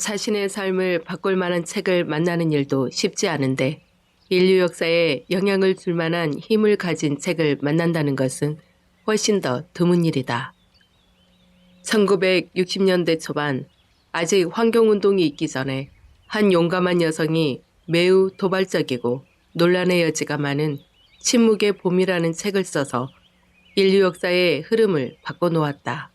자신의 삶을 바꿀 만한 책을 만나는 일도 쉽지 않은데 인류 역사에 영향을 줄 만한 힘을 가진 책을 만난다는 것은 훨씬 더 드문 일이다. 1960년대 초반 아직 환경운동이 있기 전에 한 용감한 여성이 매우 도발적이고 논란의 여지가 많은 침묵의 봄이라는 책을 써서 인류 역사의 흐름을 바꿔놓았다.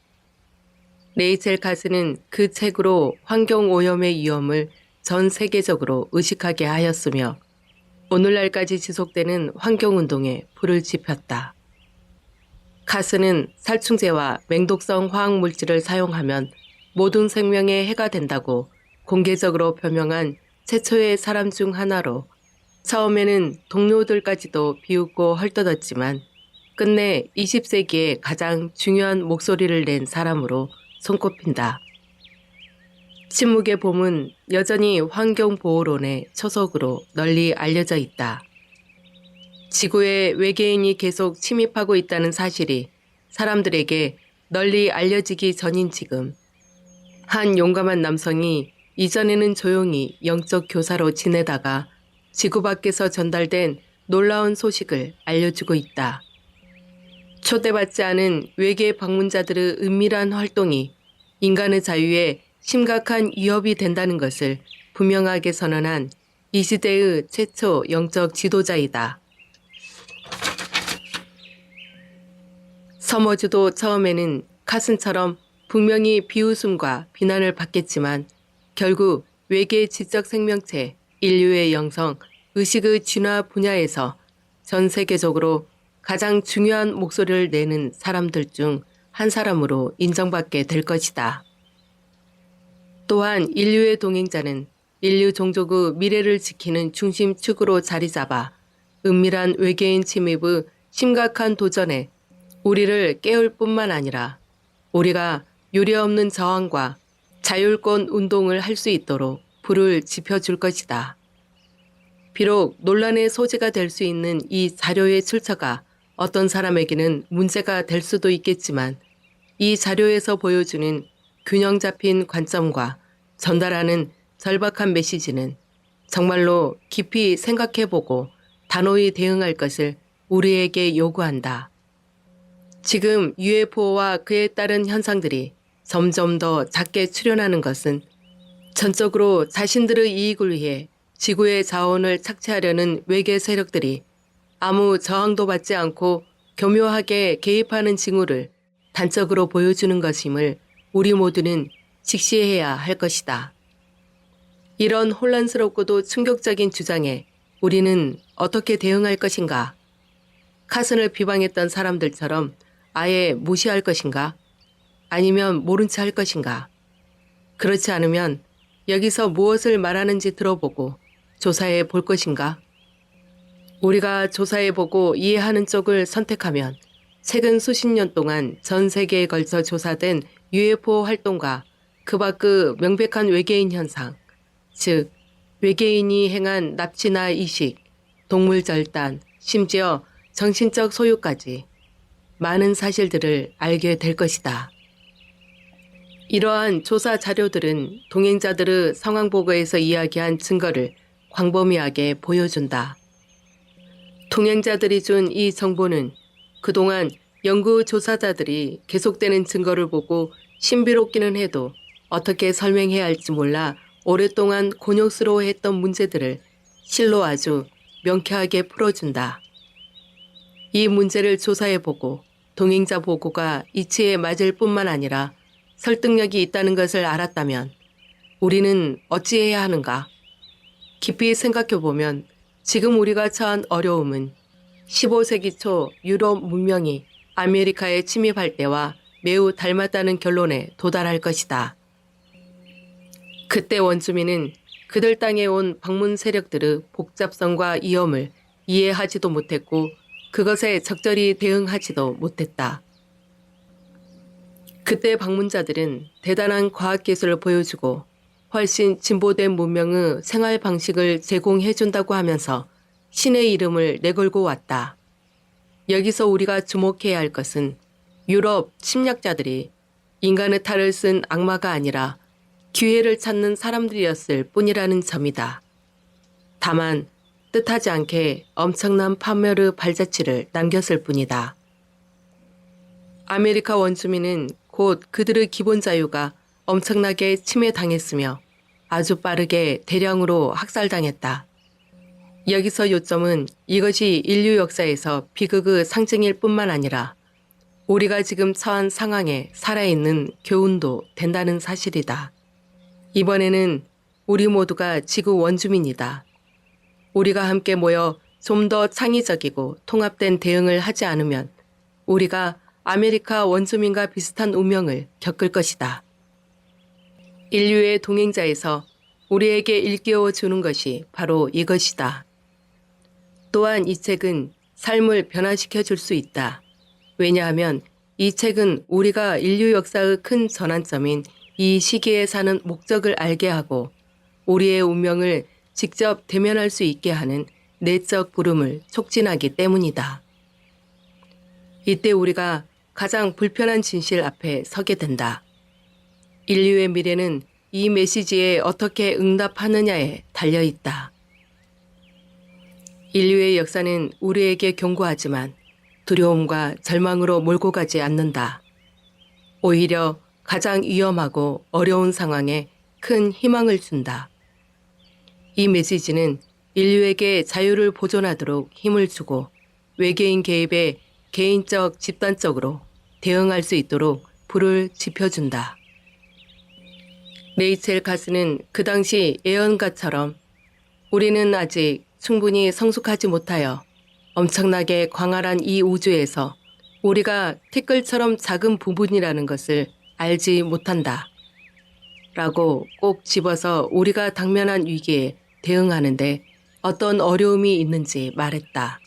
레이첼 카스는 그 책으로 환경오염의 위험을 전 세계적으로 의식하게 하였으며 오늘날까지 지속되는 환경운동에 불을 지폈다. 카스는 살충제와 맹독성 화학물질을 사용하면 모든 생명에 해가 된다고 공개적으로 표명한 최초의 사람 중 하나로 처음에는 동료들까지도 비웃고 헐뜯었지만 끝내 20세기에 가장 중요한 목소리를 낸 사람으로 손꼽힌다. 침묵의 봄은 여전히 환경보호론의 초석으로 널리 알려져 있다. 지구에 외계인이 계속 침입하고 있다는 사실이 사람들에게 널리 알려지기 전인 지금, 한 용감한 남성이 이전에는 조용히 영적 교사로 지내다가 지구 밖에서 전달된 놀라운 소식을 알려주고 있다. 초대받지 않은 외계 방문자들의 은밀한 활동이 인간의 자유에 심각한 위협이 된다는 것을 분명하게 선언한 이 시대의 최초 영적 지도자이다. 서머즈도 처음에는 카슨처럼 분명히 비웃음과 비난을 받겠지만 결국 외계 지적 생명체, 인류의 영성, 의식의 진화 분야에서 전 세계적으로 가장 중요한 목소리를 내는 사람들 중 한 사람으로 인정받게 될 것이다. 또한 인류의 동행자는 인류 종족의 미래를 지키는 중심축으로 자리 잡아 은밀한 외계인 침입의 심각한 도전에 우리를 깨울 뿐만 아니라 우리가 유례없는 저항과 자율권 운동을 할 수 있도록 불을 지펴줄 것이다. 비록 논란의 소지가 될 수 있는 이 자료의 출처가 어떤 사람에게는 문제가 될 수도 있겠지만 이 자료에서 보여주는 균형 잡힌 관점과 전달하는 절박한 메시지는 정말로 깊이 생각해보고 단호히 대응할 것을 우리에게 요구한다. 지금 UFO와 그에 따른 현상들이 점점 더 잦게 출현하는 것은 전적으로 자신들의 이익을 위해 지구의 자원을 착취하려는 외계 세력들이 아무 저항도 받지 않고 교묘하게 개입하는 징후를 단적으로 보여주는 것임을 우리 모두는 직시해야 할 것이다. 이런 혼란스럽고도 충격적인 주장에 우리는 어떻게 대응할 것인가? 카슨을 비방했던 사람들처럼 아예 무시할 것인가? 아니면 모른 체 할 것인가? 그렇지 않으면 여기서 무엇을 말하는지 들어보고 조사해 볼 것인가? 우리가 조사해보고 이해하는 쪽을 선택하면 최근 수십 년 동안 전 세계에 걸쳐 조사된 UFO 활동과 그 밖의 명백한 외계인 현상, 즉 외계인이 행한 납치나 이식, 동물 절단, 심지어 정신적 소유까지 많은 사실들을 알게 될 것이다. 이러한 조사 자료들은 동행자들의 상황 보고에서 이야기한 증거를 광범위하게 보여준다. 동행자들이 준 이 정보는 그동안 연구 조사자들이 계속되는 증거를 보고 신비롭기는 해도 어떻게 설명해야 할지 몰라 오랫동안 곤욕스러워했던 문제들을 실로 아주 명쾌하게 풀어준다. 이 문제를 조사해보고 동행자 보고가 이치에 맞을 뿐만 아니라 설득력이 있다는 것을 알았다면 우리는 어찌해야 하는가? 깊이 생각해보면 지금 우리가 처한 어려움은 15세기 초 유럽 문명이 아메리카에 침입할 때와 매우 닮았다는 결론에 도달할 것이다. 그때 원주민은 그들 땅에 온 방문 세력들의 복잡성과 위험을 이해하지도 못했고 그것에 적절히 대응하지도 못했다. 그때 방문자들은 대단한 과학기술을 보여주고 훨씬 진보된 문명의 생활 방식을 제공해준다고 하면서 신의 이름을 내걸고 왔다. 여기서 우리가 주목해야 할 것은 유럽 침략자들이 인간의 탈을 쓴 악마가 아니라 기회를 찾는 사람들이었을 뿐이라는 점이다. 다만 뜻하지 않게 엄청난 파멸의 발자취를 남겼을 뿐이다. 아메리카 원주민은 곧 그들의 기본 자유가 엄청나게 침해당했으며 아주 빠르게 대량으로 학살당했다. 여기서 요점은 이것이 인류 역사에서 비극의 상징일 뿐만 아니라 우리가 지금 처한 상황에 살아있는 교훈도 된다는 사실이다. 이번에는 우리 모두가 지구 원주민이다. 우리가 함께 모여 좀 더 창의적이고 통합된 대응을 하지 않으면 우리가 아메리카 원주민과 비슷한 운명을 겪을 것이다. 인류의 동행자에서 우리에게 일깨워 주는 것이 바로 이것이다. 또한 이 책은 삶을 변화시켜 줄 수 있다. 왜냐하면 이 책은 우리가 인류 역사의 큰 전환점인 이 시기에 사는 목적을 알게 하고 우리의 운명을 직접 대면할 수 있게 하는 내적 부름을 촉진하기 때문이다. 이때 우리가 가장 불편한 진실 앞에 서게 된다. 인류의 미래는 이 메시지에 어떻게 응답하느냐에 달려있다. 인류의 역사는 우리에게 경고하지만 두려움과 절망으로 몰고 가지 않는다. 오히려 가장 위험하고 어려운 상황에 큰 희망을 준다. 이 메시지는 인류에게 자유를 보존하도록 힘을 주고 외계인 개입에 개인적, 집단적으로 대응할 수 있도록 불을 지펴준다. 레이첼 카스는 그 당시 예언가처럼 우리는 아직 충분히 성숙하지 못하여 엄청나게 광활한 이 우주에서 우리가 티끌처럼 작은 부분이라는 것을 알지 못한다. 라고 꼭 집어서 우리가 당면한 위기에 대응하는데 어떤 어려움이 있는지 말했다.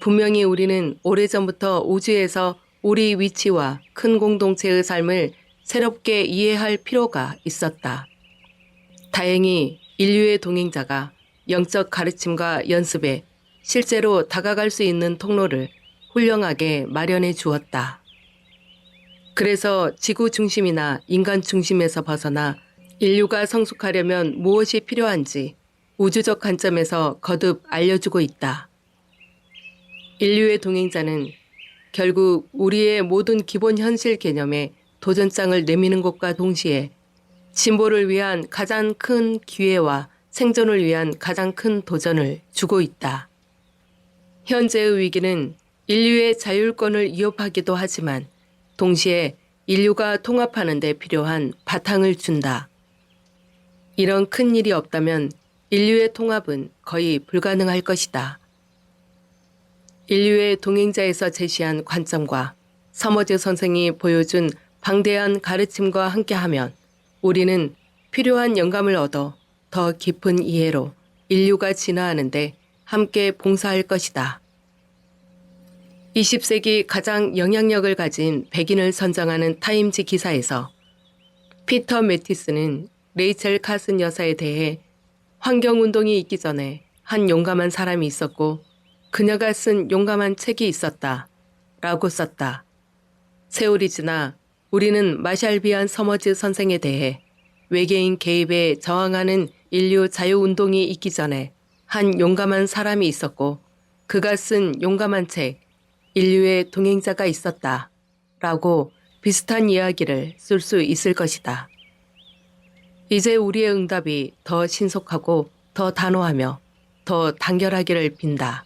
분명히 우리는 오래전부터 우주에서 우리 위치와 큰 공동체의 삶을 새롭게 이해할 필요가 있었다. 다행히 인류의 동행자가 영적 가르침과 연습에 실제로 다가갈 수 있는 통로를 훌륭하게 마련해 주었다. 그래서 지구 중심이나 인간 중심에서 벗어나 인류가 성숙하려면 무엇이 필요한지 우주적 관점에서 거듭 알려주고 있다. 인류의 동행자는 결국 우리의 모든 기본 현실 개념에 도전장을 내미는 것과 동시에 진보를 위한 가장 큰 기회와 생존을 위한 가장 큰 도전을 주고 있다. 현재의 위기는 인류의 자율권을 위협하기도 하지만 동시에 인류가 통합하는 데 필요한 바탕을 준다. 이런 큰 일이 없다면 인류의 통합은 거의 불가능할 것이다. 인류의 동행자에서 제시한 관점과 서머즈 선생이 보여준 방대한 가르침과 함께하면 우리는 필요한 영감을 얻어 더 깊은 이해로 인류가 진화하는데 함께 봉사할 것이다. 20세기 가장 영향력을 가진 백인을 선정하는 타임지 기사에서 피터 매티스는 레이첼 카슨 여사에 대해 환경운동이 있기 전에 한 용감한 사람이 있었고 그녀가 쓴 용감한 책이 있었다 라고 썼다. 세월이 지나 우리는 마샬 비안 서머즈 선생에 대해 외계인 개입에 저항하는 인류 자유운동이 있기 전에 한 용감한 사람이 있었고 그가 쓴 용감한 책 인류의 동행자가 있었다 라고 비슷한 이야기를 쓸 수 있을 것이다. 이제 우리의 응답이 더 신속하고 더 단호하며 더 단결하기를 빈다.